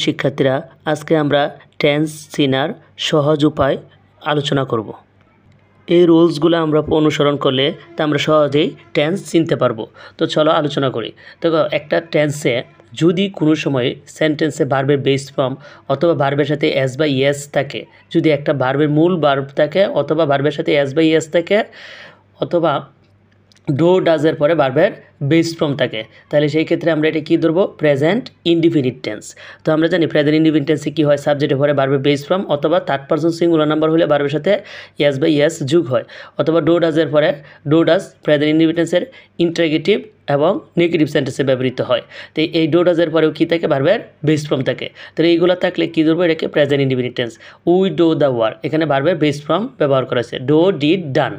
শিক্ষার্থীরা আজকে আমরা টেন্স চেনার সহজ উপায় আলোচনা করব। এই রুলসগুলো আমরা অনুসরণ করলে তা আমরা সহজেই টেন্স চিনতে পারবো। তো চলো আলোচনা করি। তো একটা টেন্সে যদি কোনো সময় সেন্টেন্সে ভার্বের বেস ফর্ম অথবা ভার্বের সাথে এস বা ইয়েস থাকে, যদি একটা ভার্বের মূল ভার্ব থাকে অথবা ভার্বের সাথে এস বা ইয়েস থাকে অথবা ডো ডাজের পরে ভার্বের বেস ফর্ম থাকে, তাহলে সেই ক্ষেত্রে আমরা এটা কী ধরবো? Present indefinite tense. তো আমরা জানি প্রেজেন্ট ইনডিফিনিট টেন্সে কী হয়? সাবজেক্টের পরে ভার্বের বেস ফর্ম অথবা থার্ড পারসন সিঙ্গুলার নাম্বার হলে ভার্বের সাথে ইয়েস বা ইয়েস যুগ হয়, অথবা ডো ডাজের পরে ডো ডাজ প্রেজেন্ট ইনডিফিনিট টেন্সের ইন্টারগেটিভ এবং নেগেটিভ সেন্টেন্সে ব্যবহৃত হয়। তো এই ডো ডাজের পরেও কী থাকে? ভার্বের বেস ফর্ম থাকে। তাহলে এইগুলো থাকলে কী ধরবো? এটাকে present indefinite tense. We do the work, এখানে ভার্বের বেস ফর্ম ব্যবহার করা হয়েছে। ডো ডিড ডান,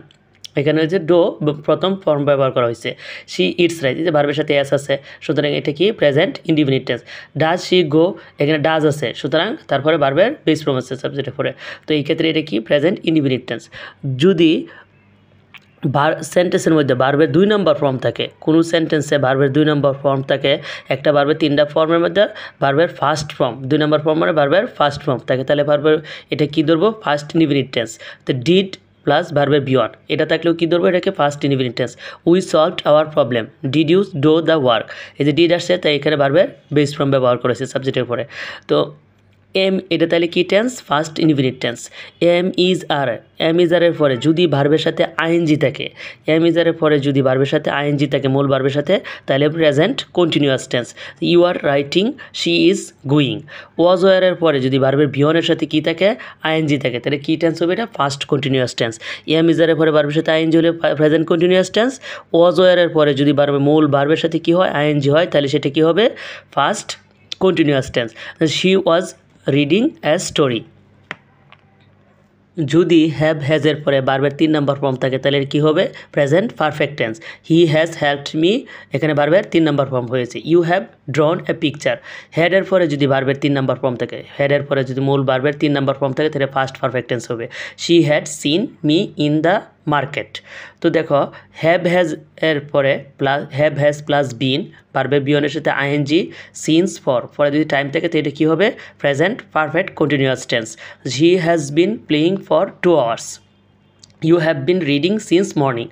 এখানে হচ্ছে ডো প্রথম ফর্ম ব্যবহার করা হয়েছে। শি ইটস রাইস, যে ভার্বের সাথে এস আছে, সুতরাং এটা কি? Present indefinite tense. Does she গো, এখানে ডাজ আছে, সুতরাং তারপরে ভার্বের বেস ফর্ম আছে সাবজেক্টের পরে। তো এই ক্ষেত্রে এটা কি? Present indefinite tense. যদি সেন্টেন্সের মধ্যে ভার্বের 2 নম্বর ফর্ম থাকে, কোনো সেন্টেন্সে ভার্বের 2 নম্বর ফর্ম থাকে, একটা ভার্বের 3টা ফর্মের মধ্যে ভার্বের ফার্স্ট ফর্ম 2 নম্বর ফর্ম মানে ভার্বের ফার্স্ট ফর্ম থাকে, তাহলে ভার্বের এটা কী ধরবো? First indefinite tense. তো ডিড প্লাস ভার্বের বিয়ন এটা থাকলেও কী ধরবো? এটাকে first indefinite tense. We solved our problem, did you do the work, এই যে ডিড আসছে তাই এখানে ভার্বের বেস ফর্ম ব্যবহার করেছে সাবজেক্টের পরে। তো এম এটা তাহলে কি tense? First indefinite tense. Am is are, am is আরের পরে যদি ভার্বের সাথে আইএনজি থাকে, এম ইজ আরের পরে যদি ভার্বের সাথে আইএনজি থাকে মূল ভার্বের সাথে, তাহলে present continuous tense. You are writing, she is going. Was ওয়ারের পরে যদি ভার্বের বিয়নের সাথে কী থাকে? আইএনজি থাকে, তাহলে কী টেন্স হবে? এটা first continuous tense. Am is আরের পরে ভার্বের সাথে আইএনজি হলে প্রেজেন্ট কন্টিনিউয়াস টেন্স। ওয়াজ ওয়ারের পরে যদি ভার্বের মূল ভার্বের সাথে কী হয়? আইএনজি হয়, তাহলে সেটা কী হবে? First continuous tense. She was reading a story. যদি হ্যাভ হ্যাজের পরে ভার্বের 3 নম্বর ফর্ম থাকে, তাহলে কী হবে? Present perfect tense. He has helped me, এখানে ভার্বের 3 নম্বর ফর্ম হয়েছে। You have drawn a picture. হেডের পরে যদি ভার্বের 3 নম্বর ফর্ম থাকে, হেডের পরে যদি মূল ভার্বের 3 নম্বর ফর্ম থাকে, তাহলে ফার্স্ট পারফেক্ট টেন্স হবে। She had seen me in the market. তো দেখো হ্যাভ হ্যাজ এর পরে plus have has plus been, ভার্বের বিয়নের সাথে আইএনজি, সিন্স ফর পরে যদি টাইম থাকে তো এটা কী হবে? Present perfect continuous tense. He has been playing for 2 hours। You have been reading since morning.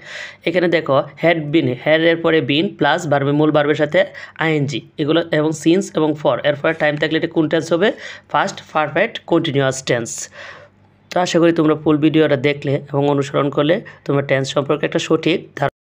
এখানে দেখো হ্যাড বিন, হ্যাডের পরে বিন প্লাস ভার্বের মূল ভার্বের সাথে আইএনজি এগুলো এবং সিন্স এবং ফর এর পরে টাইম থাকলে এটা কোন টেন্স হবে? First perfect continuous tense. তো আশা করি তোমরা ফুল ভিডিওটা দেখলে এবং অনুসরণ করলে তোমরা টেন্স সম্পর্কে একটা সঠিক ধারণা